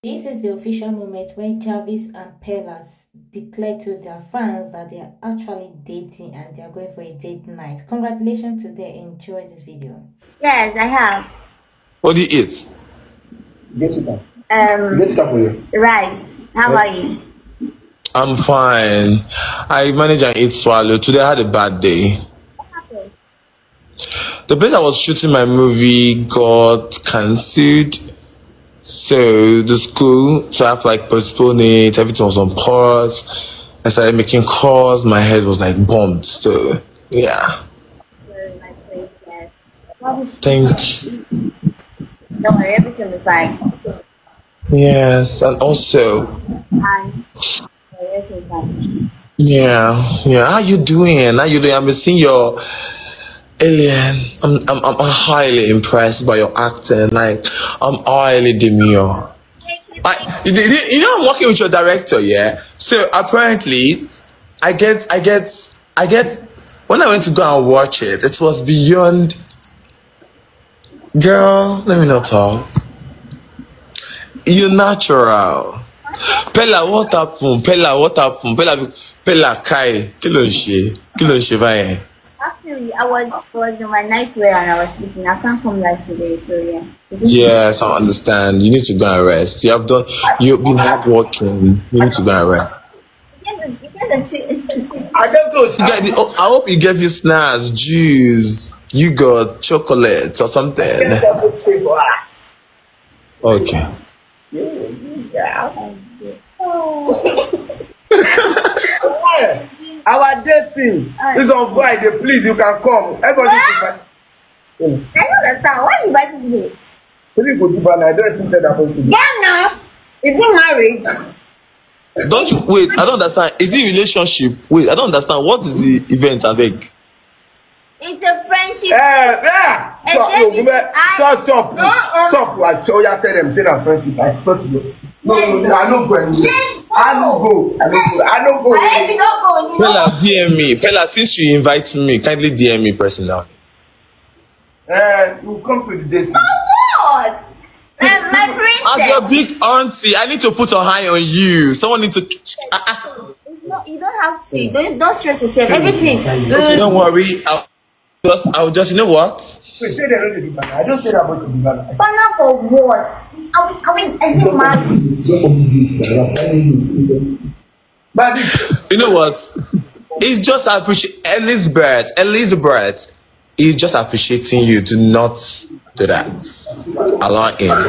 This is the official moment where Jarvis and Peller declare to their fans that they are actually dating and they are going for a date night. Congratulations to them. Enjoy this video. Yes, I have. What do you eat? Rice. How about you? I'm fine. I manage and eat swallow. Today I had a bad day. What happened? The place I was shooting my movie got cancelled. So the school, so I have to like postpone it. Everything was on pause. I started making calls. My head was like bombed. So yeah. You're my princess. Thank you. Don't worry, everything is fine. Yes, and also. And everything is fine. Yeah. How you doing? I've been seeing your alien. I'm highly impressed by your acting. Like, I'm highly demure. You know, I'm working with your director, yeah. So apparently, I get. When I went to go and watch it, it was beyond. Girl, let me not talk. You're natural. Peller, what happened? Peller, Kai, kilo she. Actually, I was in my nightwear and I was sleeping. I can't come live today, so yeah. Yes, I understand. You need to go and rest. You've been hard working. You need to go and rest. I hope you gave you snacks, juice, yogurt, chocolate, or something. Okay. Our dancing is on Friday. Please, you can come. Everybody, I don't understand. Why you inviting me? I don't think that person. Ghana, is he married? Don't you wait? I don't understand. Is it relationship? Wait, I don't understand. What is the event? I beg. It's a friendship. Yeah. Stop. I saw you tell them say that friendship. I saw you. No, I don't go anywhere. I don't go. I if you don't go, Peller, DM me. Peller, since you invite me, kindly DM me personally. You come to the day. So what? My princess. As your big auntie, I need to put a high on you. Someone needs to. No, you don't have to. Don't stress yourself. Everything. Okay, don't worry. I'll just. You know what? Wait, say they don't do banana. I don't say that about the banana. Banana for what? Are we? Is it married? But You know what? It's just Elizabeth is just appreciating you. Do not do that. Allow him.